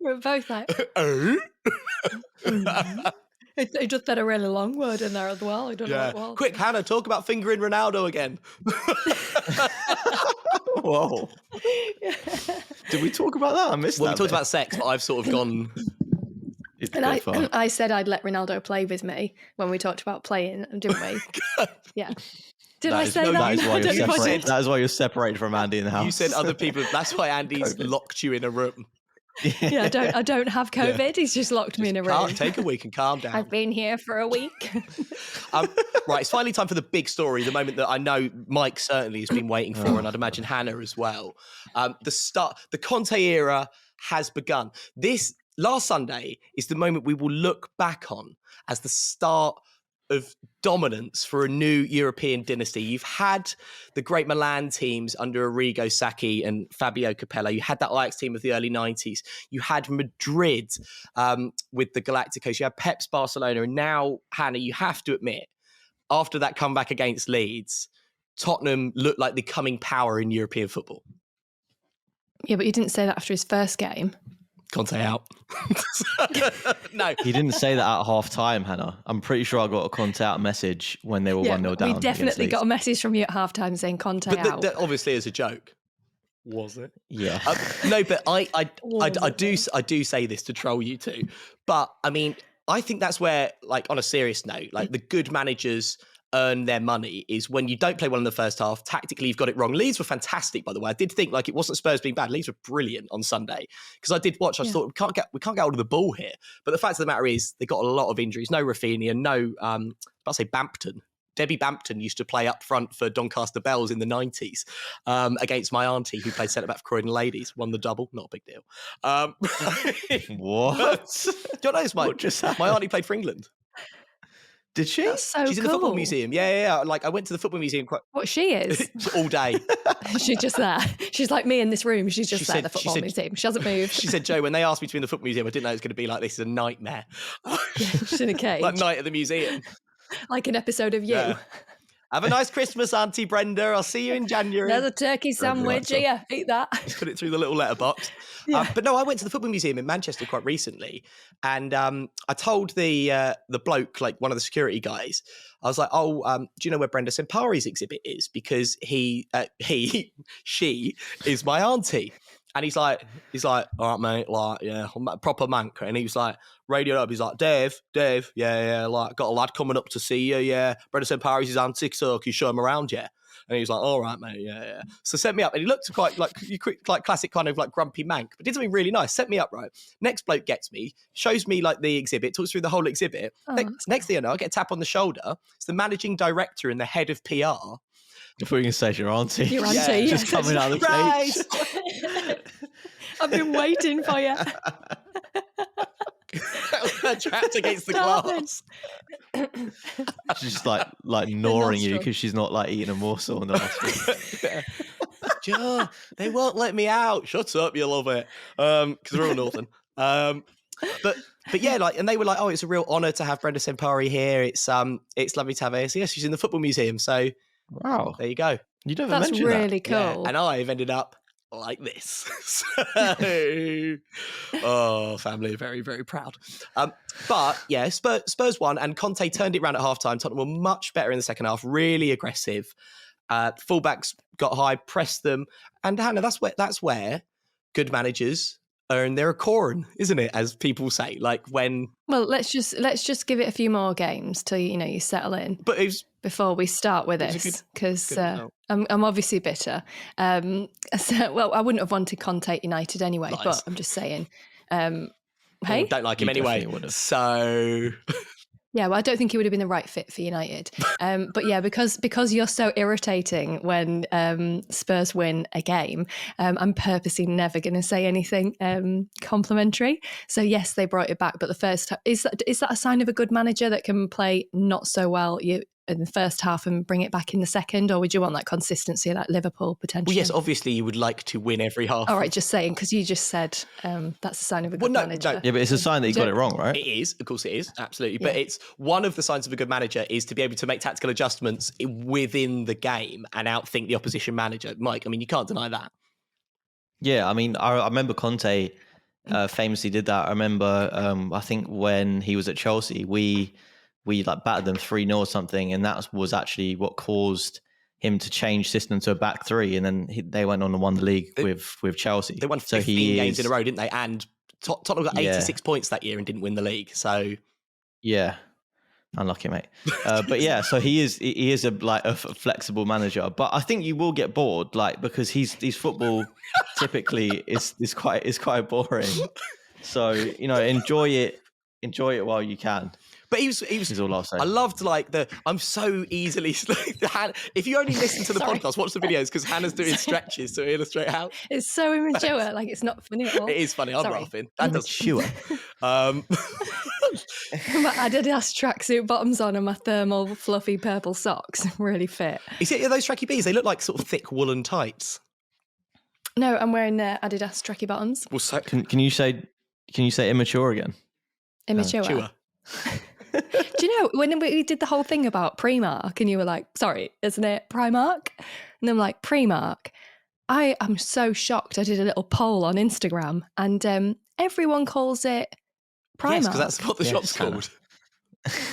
We're both like... Oh. He just said a really long word in there as well. I don't know what it was. Quick, Hannah, talk about fingering Ronaldo again. Whoa. Yeah. Did we talk about that? I missed that. Well, we talked about sex, but I've sort of gone... And I said I'd let Ronaldo play with me when we talked about playing, didn't we? Yeah. Did I say that? That is why you're separated from Andy in the house. You said other people. That's why Andy's locked you in a room. Yeah, I don't have COVID. Yeah. He's just locked me in a room. Take a week and calm down. I've been here for a week. Right, it's finally time for the big story, the moment that I know Mike certainly has been waiting for, and I'd imagine Hannah as well. The Conte era has begun. This last Sunday is the moment we will look back on as the start of dominance for a new European dynasty. You've had the great Milan teams under Arrigo Sacchi and Fabio Capello. You had that Ajax team of the early 90s. You had Madrid with the Galacticos. You had Pep's Barcelona. And now, Hannah, you have to admit, after that comeback against Leeds, Tottenham looked like the coming power in European football. Yeah, but you didn't say that after his first game. Conte out. No. He didn't say that at half time, Hannah. I'm pretty sure I got a Conte out message when they were 1-0 down. We definitely got a message from you at half time saying Conte out. But obviously as a joke. Was it? Yeah. No, but I do say this to troll you too. But I mean, I think that's where, like, on a serious note, like, the good managers earn their money is when you don't play well in the first half. Tactically, you've got it wrong. Leeds were fantastic, by the way. I did think, like, it wasn't Spurs being bad. Leeds were brilliant on Sunday because I did watch. I thought we can't get hold of the ball here. But the fact of the matter is, they got a lot of injuries. No Rafinha, no. I'll say Bampton. Debbie Bampton used to play up front for Doncaster Bells in the 90s against my auntie, who played centre back for Croydon Ladies, won the double. Not a big deal. What? Do you know this, Mike? My auntie played for England. Did she? That's so She's in the football museum. Yeah. Like, I went to the football museum What she is? all day. She's just there. She's like me in this room. She's just there at the football museum. She hasn't moved. She said, Joe, when they asked me to be in the football museum, I didn't know it was going to be like this. It's a nightmare. Yeah, she's in a cage. Like Night at the Museum. Like an episode of You. Yeah. Have a nice Christmas, Auntie Brenda. I'll see you in January. There's a turkey sandwich. Yeah, eat that. Put it through the little letterbox. Yeah. But no, I went to the football museum in Manchester quite recently, and I told the bloke, like one of the security guys, I was like, "Oh, do you know where Brenda Sempari's exhibit is? Because she is my auntie." And he's like, all right, mate, like, yeah, I'm a proper mank. And he was like, radioed up. He's like, Dave, yeah, like, got a lad coming up to see you, yeah. Brenda Sempari's his auntie, so can you show him around, yeah? And he was like, all right, mate, yeah. So set me up. And he looked quite like classic kind of like grumpy mank, but did something really nice. Set me up, right? Next bloke gets me, shows me like the exhibit, talks through the whole exhibit. Next thing I know, I get a tap on the shoulder. It's the managing director and the head of PR. Before you can say your auntie. Your auntie, just coming out of the cage. I've been waiting for you. Trapped against the glass. She's just like gnawing you because she's not like eating a morsel in the last week. Joe, they won't let me out. Shut up, you love it. Because we're all Northern. But yeah, like, and they were like, oh, it's a real honour to have Brenda Sempari here. It's lovely to have her. So yes, she's in the football museum. So wow, there you go. You don't. That's really cool. Yeah. And I've ended up like this. Family are very, very proud. But yeah, Spurs won, and Conte turned it around at halftime. Tottenham were much better in the second half, really aggressive. Fullbacks got high, pressed them, and Hannah, that's where good managers earn their corn, isn't it? As people say, like when. Well, let's just give it a few more games till you settle in. But it was, before we start with this, because I'm obviously bitter. I wouldn't have wanted Conte at United anyway, Lies. but I'm just saying. Hey, don't like him anyway. So. Yeah, well, I don't think he would have been the right fit for United. But yeah, because you're so irritating when Spurs win a game, I'm purposely never going to say anything complimentary. So yes, they brought it back, but the first is that a sign of a good manager that can play not so well in the first half and bring it back in the second, or would you want that consistency like Liverpool potentially? Well, yes, obviously you would like to win every half. All right, just saying, because you just said that's a sign of a good manager. No. Yeah, but it's a sign that you got it wrong, right? It is, of course it is, absolutely. Yeah. But it's one of the signs of a good manager is to be able to make tactical adjustments within the game and outthink the opposition manager. Mike, I mean, you can't deny that. Yeah, I mean, I remember Conte famously did that. I remember, I think when he was at Chelsea, we like battered them 3-0 or something, and that was actually what caused him to change system to a back three, and then they went on and won the league with Chelsea. They won 15 games in a row, didn't they? And Tottenham got 86 points that year and didn't win the league. So yeah, unlucky, mate. But yeah, so he is a flexible manager, but I think you will get bored, like, because his football typically is quite boring. So enjoy it while you can. But he was all I'll say. I loved I'm so easily if you only listen to the podcast, watch the videos, because Hannah's doing stretches to illustrate how it's so immature. Like, it's not funny at all. It is funny. I'm laughing. That does sure. My Adidas tracksuit bottoms on and my thermal fluffy purple socks really fit. Is it those tracky bees? They look like sort of thick woolen tights. No, I'm wearing Adidas tracky bottoms. Well, so can you say immature again? Immature. Do you know when we did the whole thing about Primark and you were like, sorry, isn't it Primark? And I'm like, Primark. I am so shocked. I did a little poll on Instagram and everyone calls it Primark. Yes, because that's what the shop's called.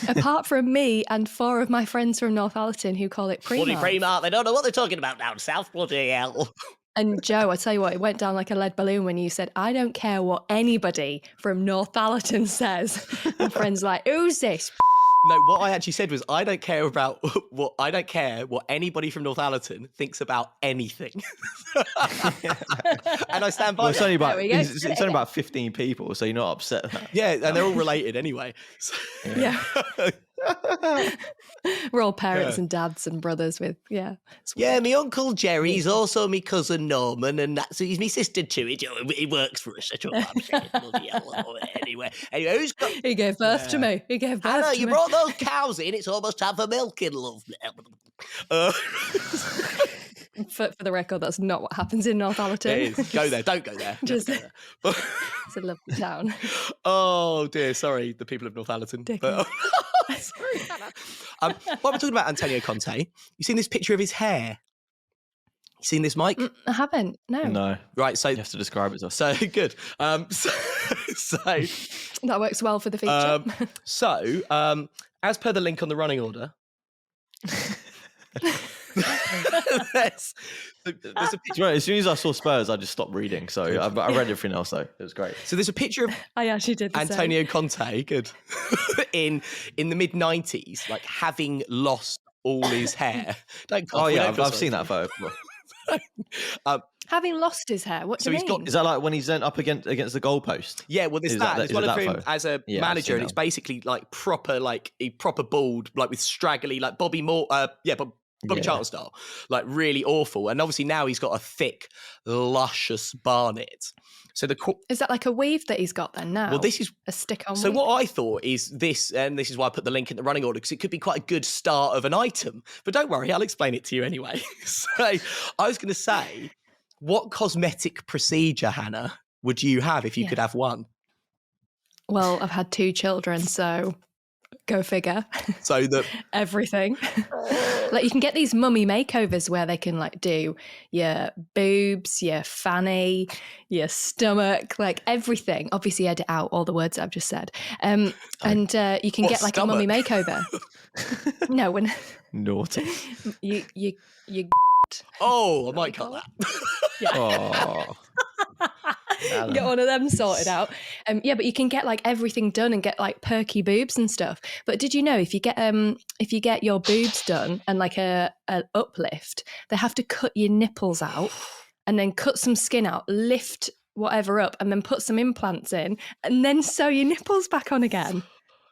Apart from me and 4 of my friends from Northallerton who call it Primark. Bloody Primark, they don't know what they're talking about down south, bloody hell. And Joe, I tell you what, it went down like a lead balloon when you said, I don't care what anybody from Northallerton says. My friend's like, who's this? No, what I actually said was, I don't care what anybody from Northallerton thinks about anything. And I stand by that. It's only about 15 people, so you're not upset at that. Yeah, and they're all related anyway. So. Yeah. We're all parents and dads and brothers with, Yeah, my Uncle Jerry's also my cousin Norman, and he's my sister too. He works for us. That's what I'm saying. Anyway, who's got... He gave birth to me. He gave birth to me. You brought those cows in, it's almost time for milking, love. For the record, that's not what happens in Northallerton. It is. Go there. Don't go there. It's a lovely town. Oh dear, sorry, the people of Northallerton. Sorry, Hannah. While we're talking about Antonio Conte, you seen this picture of his hair? You seen this, Mike? I haven't. No. Right, so you have to describe it to us. So good. So that works well for the feature. As per the link on the running order. There's a picture. Right, as soon as I saw Spurs, I just stopped reading. So I read everything else, though. It was great. So there's a picture of I actually did Antonio Conte, good, in the mid-90s, like having lost all his hair. Don't cough. Oh yeah, I've seen that photo before. Having lost his hair, what do you mean? Is that like when he's then up against the goalpost? Yeah, well, there's that. There's one of him as a manager, and it's basically like proper bald, like with straggly, like Bobby Moore. Bobby Charlton style, like really awful. And obviously now he's got a thick, luscious barnet. So is that like a weave that he's got then now? Well, this is a stick-on. So what I thought is this, and this is why I put the link in the running order, because it could be quite a good start of an item. But don't worry, I'll explain it to you anyway. So I was going to say, what cosmetic procedure, Hannah, would you have if you could have one? Well, I've had 2 children, so Go figure. So that everything. Like you can get these mummy makeovers where they can like do your boobs, your fanny, your stomach, like everything. Obviously edit out all the words I've just said. And you can get like a mummy makeover. No, when Naughty. you oh, I might cut that. yeah. Oh. Get one of them sorted out. Yeah, but you can get like everything done and get like perky boobs and stuff. But did you know if you get your boobs done and like a uplift, they have to cut your nipples out and then cut some skin out, lift whatever up, and then put some implants in, and then sew your nipples back on again.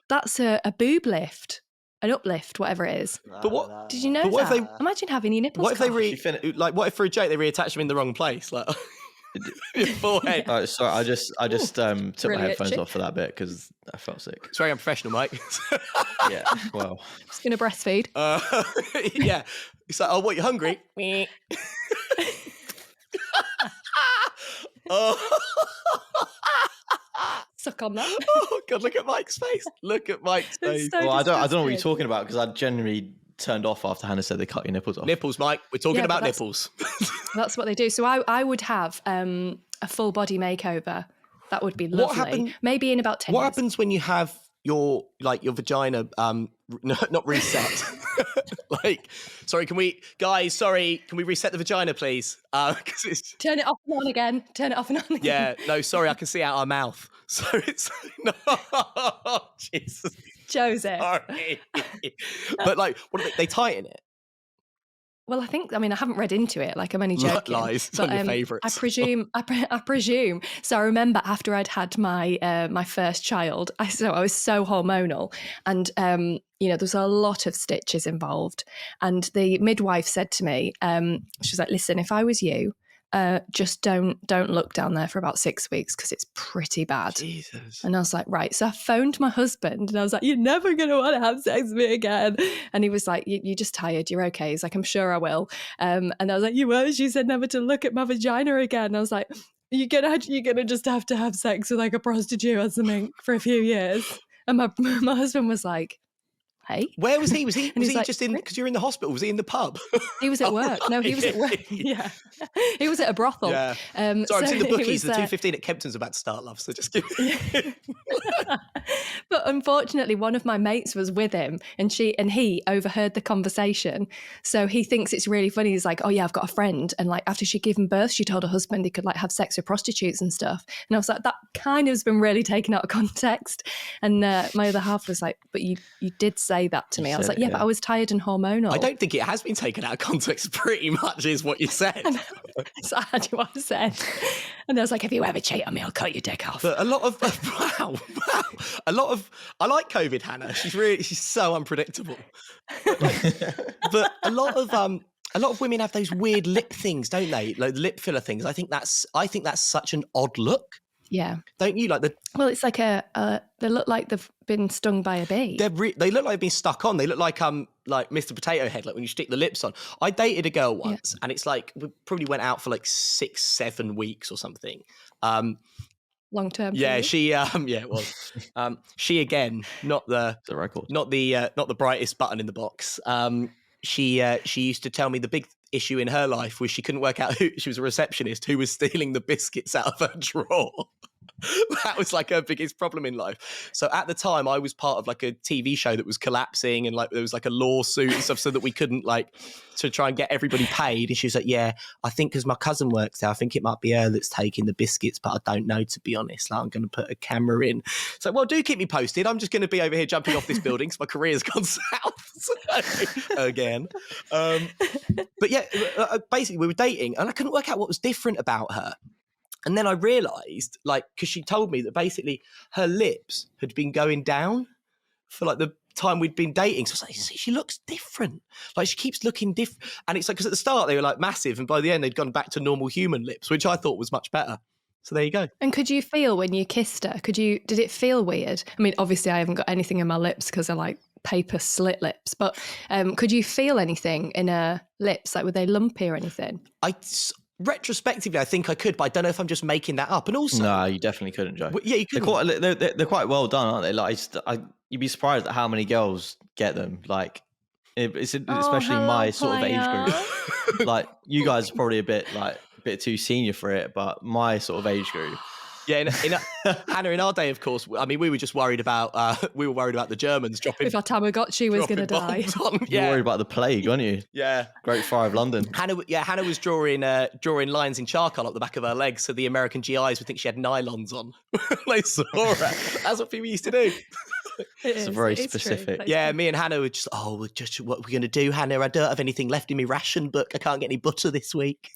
That's a boob lift, an uplift, whatever it is. But what did you know? But what that? if they? Imagine having your nipples. What if they cut. what if for a joke they reattach them in the wrong place, like your forehead? Oh, sorry, I just took really my headphones itchy. off for that bit because I felt sick. It's very unprofessional, Mike. Yeah, well, Just gonna breastfeed. Yeah. It's like, oh, what? You hungry? Oh. Suck on that. Oh God! Look at Mike's face. Look at Mike's face. so well, I don't know what you're disgusting. talking about because I genuinely turned off after Hannah said they cut your nipples off. Nipples, Mike. We're talking Yeah, about but that's- nipples. That's what they do. So I would have a full body makeover. That would be lovely. Maybe in about 10 What years. happens when you have your vagina not reset? Like, sorry, can we reset the vagina, please? Because it's Turn it off and on again. Turn it off and on again. yeah. No, sorry, I can see out our mouth. So it's no, Jesus, Joseph. sorry. But like, what do they tighten it? Well, I haven't read into it. Like, I'm only joking. Lies. It's one of your favourites. I presume. So I remember after I'd had my my first child, I was so hormonal, and there was a lot of stitches involved. And the midwife said to me, she was like, "Listen, if I was you, just don't look down there for about 6 weeks because it's pretty bad." Jesus. And I was like, right. So I phoned my husband and I was like, "You're never going to want to have sex with me again." And he was like, "You're just tired. You're okay." He's like, "I'm sure I will." And I was like, "You were? She said never to look at my vagina again." And I was like, you're gonna just have to have sex with like a prostitute or something for a few years." And my husband was like, "Hey." Where was he? Was he like, just in, because you're in the hospital? Was he in the pub? He was at work. No, he was at work. Yeah. He was at a brothel. Yeah. Sorry, I've seen the he bookies. was, The 2:15 at Kempton's about to start, love. So just give me. But unfortunately, one of my mates was with him, and he overheard the conversation. So he thinks it's really funny. He's like, "Oh yeah, I've got a friend, and like after she'd given birth, she told her husband he could like have sex with prostitutes and stuff." And I was like, that kind of has been really taken out of context. And my other half was like, "But you did say that to me." I was like, "Yeah, but I was tired and hormonal." I don't think it has been taken out of context. Pretty much is what you said. That's actually what I said. And I was like, "If you ever cheat on me, I'll cut your dick off." But a lot of I like COVID Hannah. She's so unpredictable. But a lot of women have those weird lip things, don't they? Like the lip filler things. I think that's such an odd look. Yeah. Don't you? Like well, it's like they look like they've been stung by a bee. They look like they've been stuck on. They look like Mr. Potato Head, like when you stick the lips on. I dated a girl once, and it's like we probably went out for like 6-7 weeks or something. Long term. Yeah, she it was. She again, not the record. Not the brightest button in the box. She used to tell me the big issue in her life was she couldn't work out who she was a receptionist who was stealing the biscuits out of her drawer. That was like her biggest problem in life. So at the time I was part of like a TV show that was collapsing, and like there was like a lawsuit and stuff so that we couldn't like to try and get everybody paid. And she was like, "Yeah, I think because my cousin works there, I think it might be her that's taking the biscuits, but I don't know, to be honest. Like, I'm going to put a camera in." So, well, do keep me posted. I'm just going to be over here jumping off this building because my career's gone south again. But yeah, basically we were dating and I couldn't work out what was different about her. And then I realised, like, because she told me that basically her lips had been going down for like the time we'd been dating. So I was like, "See, she looks different. Like she keeps looking different." And it's like, because at the start they were like massive, and by the end they'd gone back to normal human lips, which I thought was much better. So there you go. And could you feel when you kissed her? Did it feel weird? I mean, obviously I haven't got anything in my lips because I like paper slit lips, but could you feel anything in her lips? Like, were they lumpy or anything? retrospectively, I think I could, but I don't know if I'm just making that up. And also, No, you definitely couldn't, Joe. yeah, you couldn't. They're quite well done, aren't they? Like, you'd be surprised at how many girls get them. Like, it's especially hello, my sort of age player. group. Like, you guys are probably a bit too senior for it, but my sort of age group. Yeah, Hannah, in our day, of course, I mean, we were just worried about the Germans dropping. If our Tamagotchi was going to die. You were worried about the plague, weren't you? Yeah. Great Fire of London. Hannah was drawing lines in charcoal up the back of her legs so the American GIs would think she had nylons on. They saw her. That's what people used to do. It's very specific. Yeah, me and Hannah were just, what are we going to do, Hannah? I don't have anything left in my ration book. I can't get any butter this week.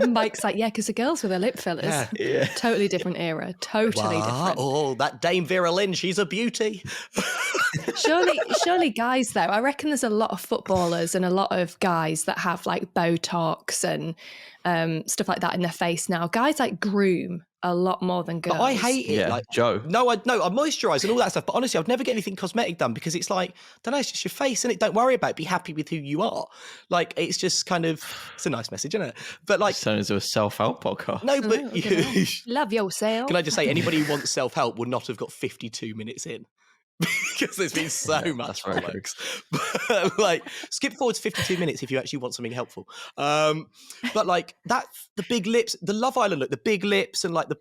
Mike's like, yeah, because the girls with their lip fillers. Yeah. Totally different era. Totally different. Oh, that Dame Vera Lynn, she's a beauty. Surely guys, though, I reckon there's a lot of footballers and a lot of guys that have like Botox and stuff like that in their face now. Guys like groom a lot more than girls. But I hate it. Yeah, like Joe. No, I moisturise and all that stuff. But honestly, I'd never get anything cosmetic done because it's like, don't know, it's just your face, and it. Don't worry about it. Be happy with who you are. Like, it's just kind of, it's a nice message, isn't it? But like, Turn into a self-help podcast. no, but Love yourself. can I just say, anybody who wants self-help would not have got 52 minutes in. Because there's been so much bollocks. But like, skip forward to 52 minutes if you actually want something helpful. But like, that's the big lips, the Love Island look, the big lips, and like the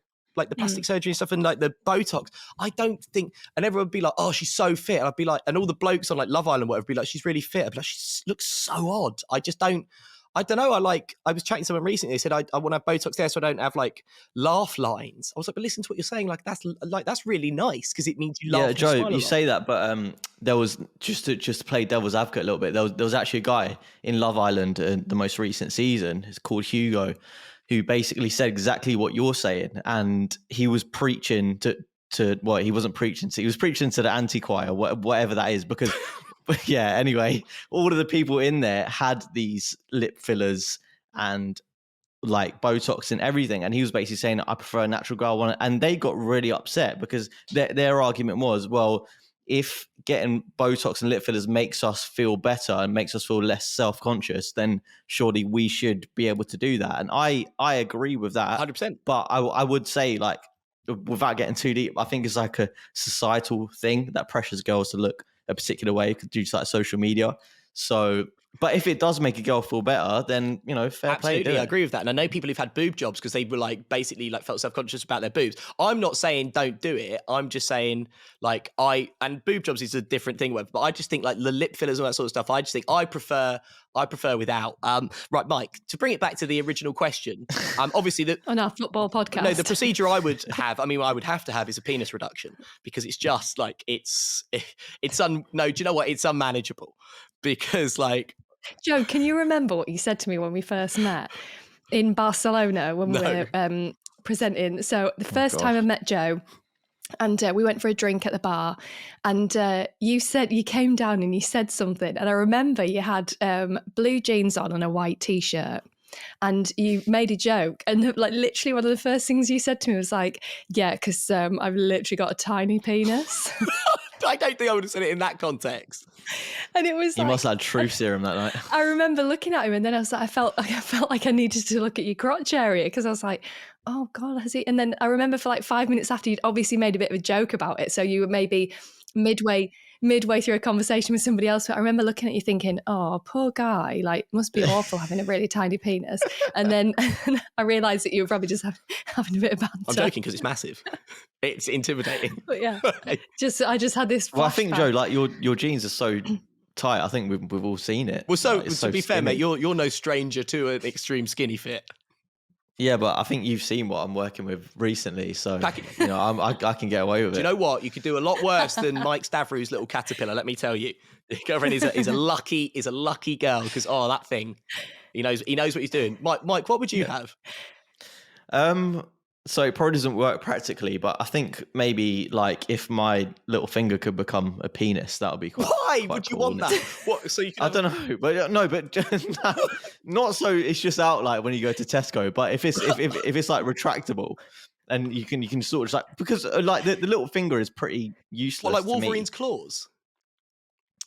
plastic surgery and stuff, and like the Botox. I don't think, and everyone would be like, oh, she's so fit. And I'd be like, and all the blokes on like Love Island, whatever, would be like, she's really fit. I'd be like, she looks so odd. I don't know. I was chatting to someone recently. They said, I want to have Botox there so I don't have like laugh lines. I was like, but listen to what you're saying. That's really nice because it means you laugh. Yeah, Joe, you say that, but there was just to play devil's advocate a little bit. There was actually a guy in Love Island in the most recent season. It's called Hugo, who basically said exactly what you're saying, and he was preaching to well, he wasn't preaching to, he was preaching to the anti-choir, whatever that is, because. But yeah, anyway, all of the people in there had these lip fillers and like Botox and everything. And he was basically saying, I prefer a natural girl. And they got really upset because their argument was, well, if getting Botox and lip fillers makes us feel better and makes us feel less self-conscious, then surely we should be able to do that. And I agree with that. 100%. But I would say, like, without getting too deep, I think it's like a societal thing that pressures girls to look a particular way due to like social media. So, but if it does make a girl feel better, then, you know, fair play. Absolutely, I agree with that. And I know people who've had boob jobs because they were like basically like felt self-conscious about their boobs. I'm not saying don't do it. I'm just saying like and boob jobs is a different thing, but I just think like the lip fillers and all that sort of stuff, I just think I prefer without. Right, Mike, to bring it back to the original question, obviously on our football podcast. No, the procedure I would have to have is a penis reduction because it's just like do you know what? It's unmanageable because like. Joe, can you remember what you said to me when we first met in Barcelona when we were presenting? So the first time I met Joe, and we went for a drink at the bar, and you came down and you said something, and I remember you had blue jeans on and a white t-shirt. And you made a joke, and like literally one of the first things you said to me was like, yeah, because I've literally got a tiny penis. I don't think I would have said it in that context. And it was you must have had truth serum that night. I remember looking at him, and then I was like, I felt like I needed to look at your crotch area because I was like, oh God, has he? And then I remember for like 5 minutes after, you'd obviously made a bit of a joke about it. So you were maybe midway through a conversation with somebody else, but I remember looking at you thinking, oh, poor guy, like must be awful having a really tiny penis. And then I realised that you were probably just having a bit of banter. I'm joking because it's massive. It's intimidating. But yeah, I just had this. Well, I think, Joe, like your jeans are so tight. I think we've all seen it. Well, so like, to be fair, mate, you're no stranger to an extreme skinny fit. Yeah, but I think you've seen what I'm working with recently, so you know I can get away with it. Do you know what? You could do a lot worse than Mike Stavrew's little caterpillar. Let me tell you, your girlfriend is a lucky girl because that thing, he knows what he's doing. Mike, what would you have? So it probably doesn't work practically, but I think maybe like if my little finger could become a penis, that would be quite. Why quite would you cool, want that? What? So you can I don't know, but no, but not so. It's just out like when you go to Tesco. But if it's like retractable, and you can sort of like because like the little finger is pretty useless. What, like to me. Wolverine's claws?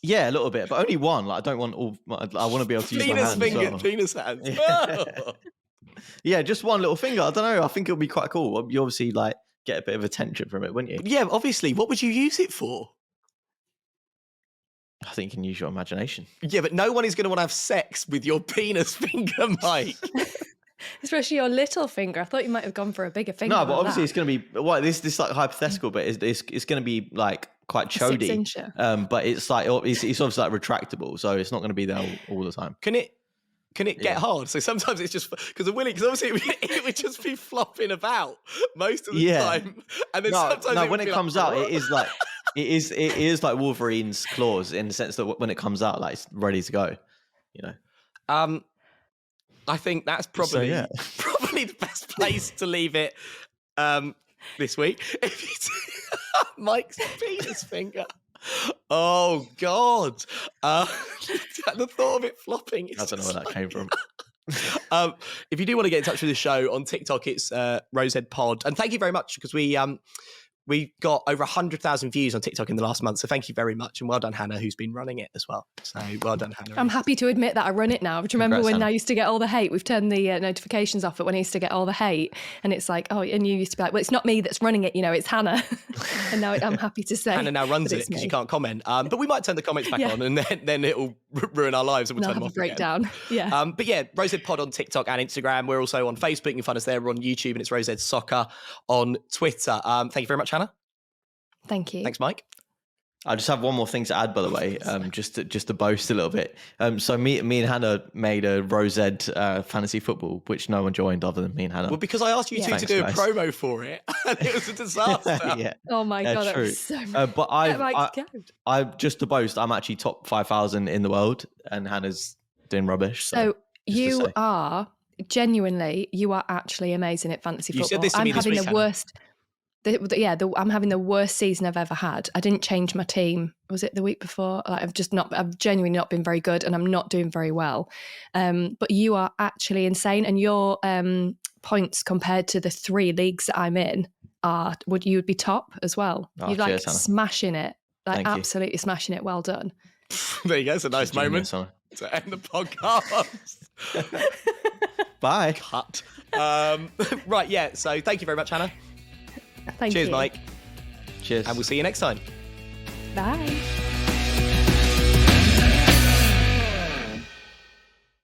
Yeah, a little bit, but only one. Like I don't want all. I want to be able to use my Penis hands. finger, as well. penis hands. Yeah, just one little finger. I don't know. I think it'll be quite cool. You obviously like get a bit of attention from it, wouldn't you? Yeah, obviously. What would you use it for? I think you can use your imagination. Yeah, but no one is going to want to have sex with your penis finger, Mike. Especially your little finger. I thought you might have gone for a bigger finger. No, but than obviously that. it's going to be this like hypothetical, but it's going to be like quite chody. 6-incher. But it's like it's obviously like retractable, so it's not going to be there all the time. Can it get hard? So sometimes it's just because obviously it would just be flopping about most of the time, and then sometimes when it comes out, it is like it is like Wolverine's claws in the sense that when it comes out, like it's ready to go. You know. I think that's probably the best place to leave it this week. If you Mike's penis finger. Oh God! The thought of it flopping. I don't know where that came from. If you do want to get in touch with the show on TikTok, it's Rosehead Pod, and thank you very much because we got over 100,000 views on TikTok in the last month. So thank you very much. And well done, Hannah, who's been running it as well. So well done, Hannah. I'm happy to admit that I run it now. Do you remember when Hannah. I used to get all the hate? We've turned the notifications off, but when I used to get all the hate and it's like, oh, and you used to be like, well, it's not me that's running it, it's Hannah. And now I'm happy to say Hannah now runs it because you can't comment. But we might turn the comments back on and then it'll ruin our lives and we'll turn them off breakdown. Again. Yeah. But yeah, Rosehead Pod on TikTok and Instagram. We're also on Facebook. You can find us there. We're on YouTube and it's Rosehead Soccer on Twitter. Thank you very much, Hannah. Thank you. Thanks, Mike. I just have one more thing to add, by the way, just to boast a little bit. So me and Hannah made a Rosehead fantasy football, which no one joined other than me and Hannah. Well, because I asked you two to do a promo for it, and it was a disaster. Yeah. Oh my God, that true. was so but I just to boast, I'm actually top 5,000 in the world, and Hannah's doing rubbish. So you are genuinely, you are actually amazing at fantasy football. You said this to me this week, Hannah. I'm having the worst season I've ever had. I didn't change my team. Was it the week before? Like I've genuinely not been very good and I'm not doing very well. But you are actually insane. And your points compared to the 3 leagues that I'm in you would be top as well. Oh, You're like cheers, smashing it. Like Thank you. Absolutely smashing it. Well done. There you go. It's a nice moment to end the podcast. Bye. Cut. Right, yeah. So thank you very much, Hannah. Thank you. Cheers, Mike. Cheers. And we'll see you next time. Bye.